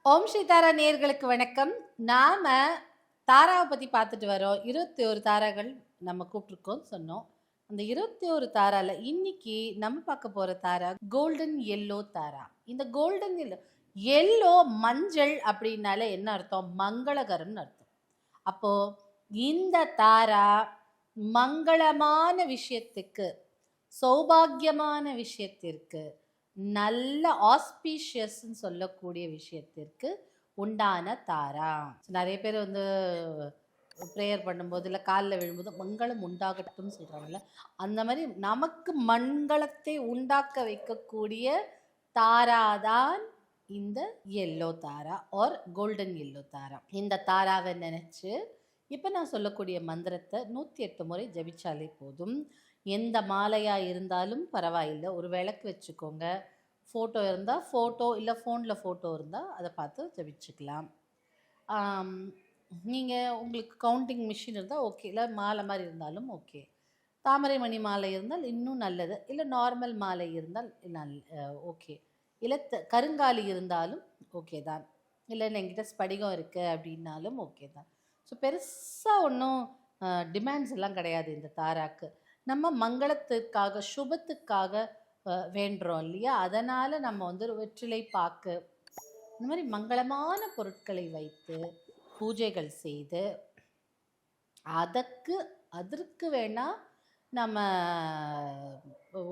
ஓம் ஸ்ரீ தாரா நேயர்களுக்கு வணக்கம். நாம தாராவை பத்தி பார்த்துட்டு வரோம். 21 தாராக்கள் நம்ம கூப்பிட்டுருக்கோம் சொன்னோம். அந்த 21 தாரால இன்னைக்கு நம்ம பார்க்க போற தாரா கோல்டன் எல்லோ தாரா. இந்த கோல்டன் எல்லோ மஞ்சள் அப்படின்னாலே என்ன அர்த்தம்? மங்களகரம்னு அர்த்தம். அப்போ இந்த தாரா மங்களமான விஷயத்துக்கு, சௌபாகியமான விஷயத்திற்கு, நல்ல ஆஸ்பீஷியஸ்ன்னு சொல்லக்கூடிய விஷயத்திற்கு உண்டான தாரா. நிறைய பேர் வந்து ப்ரேயர் பண்ணும்போது இல்லை காலில் விழும்போது மங்களம் உண்டாகட்டும்னு சொல்கிறாங்கல்ல, அந்த மாதிரி நமக்கு மங்களத்தை உண்டாக்க வைக்கக்கூடிய தாராதான் இந்த எல்லோ தாரா ஆர் கோல்டன் எல்லோ தாரா. இந்த தாராவை நினச்சி இப்போ நான் சொல்லக்கூடிய மந்திரத்தை 108 முறை ஜபிச்சாலே போதும். எந்த மாலையாக இருந்தாலும் பரவாயில்லை, ஒரு விளக்கு வச்சுக்கோங்க. ஃபோட்டோ இருந்தால் ஃபோட்டோ, இல்லை ஃபோனில் ஃபோட்டோ இருந்தால் அதை பார்த்து ஜபிச்சுக்கலாம். நீங்கள் உங்களுக்கு கவுண்டிங் மிஷின் இருந்தால் ஓகே, இல்லை மாலை மாதிரி இருந்தாலும் ஓகே. தாமரை மணி மாலை இருந்தால் இன்னும் நல்லது, இல்லை நார்மல் மாலை இருந்தால் ஓகே, இல்லை கருங்காலி இருந்தாலும் ஓகே தான், இல்லை என்கிட்ட ஸ்படிகம் இருக்குது அப்படின்னாலும் ஓகே தான். ஸோ பெருசாக ஒன்றும் டிமாண்ட்ஸ் எல்லாம் கிடையாது இந்த தாராக்கு. நம்ம மங்களத்துக்காக, சுபத்துக்காக வேண்டுறோம் இல்லையா? அதனால் நம்ம வந்து வெற்றிலை பாக்கு இந்த மாதிரி மங்களமான பொருட்களை வைத்து பூஜைகள் செய்து அதற்கு வேணால் நம்ம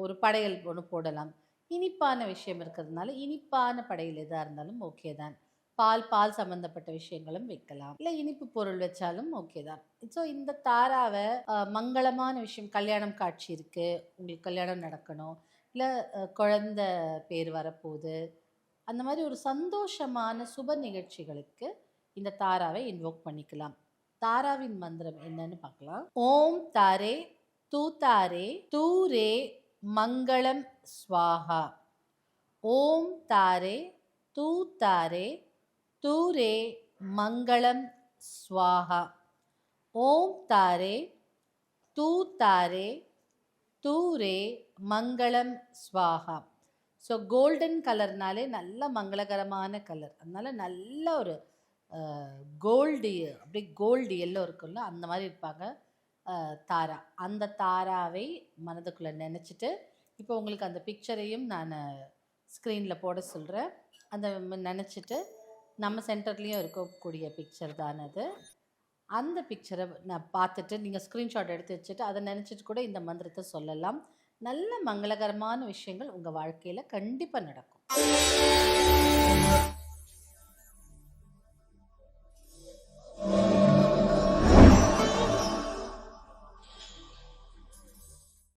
ஒரு படையல் ஒன்று போடலாம். இனிப்பான விஷயம் இருக்கிறதுனால இனிப்பான படையல் எதாக இருந்தாலும் ஓகே தான். பால் சம்மந்தப்பட்ட விஷயங்களும் வைக்கலாம், இல்லை இனிப்பு பொருள் வச்சாலும் ஓகே தான். ஸோ இந்த தாராவை மங்களமான விஷயம், கல்யாணம் காட்சி இருக்குது, உங்களுக்கு கல்யாணம் நடக்கணும், இல்லை குழந்த பேர் வரப்போகுது, அந்த மாதிரி ஒரு சந்தோஷமான சுப நிகழ்ச்சிகளுக்கு இந்த தாராவை இன்வோக் பண்ணிக்கலாம். தாராவின் மந்திரம் என்னன்னு பார்க்கலாம். ஓம் தாரே தூ தாரே தூரே மங்களம் ஸ்வாஹா. ஓம் தாரே தூ தாரே தூரே மங்களம் ஸ்வாஹா. ஓம் தாரே தூ தாரே தூரே மங்களம் ஸ்வாஹா. ஸோ கோல்டன் கலர்னாலே நல்ல மங்களகரமான கலர், அதனால நல்ல ஒரு கோல்டு, அப்படி கோல்டு எல்லோ இருக்குல்ல, அந்த மாதிரி இருப்பாங்க தாரா. அந்த தாராவை மனதுக்குள்ளே நினச்சிட்டு, இப்போ உங்களுக்கு அந்த பிக்சரையும் நான் ஸ்க்ரீனில் போட சொல்கிறேன். அந்த நினச்சிட்டு, நம்ம சென்டர்லேயும் இருக்கக்கூடிய பிக்சர் தான் அது. அந்த பிக்சரை நான் பார்த்துட்டு நீங்கள் ஸ்க்ரீன்ஷாட் எடுத்து வச்சுட்டு அதை நினச்சிட்டு கூட இந்த மந்திரத்தை சொல்லலாம். நல்ல மங்களகரமான விஷயங்கள் உங்கள் வாழ்க்கையில் கண்டிப்பாக நடக்கும்.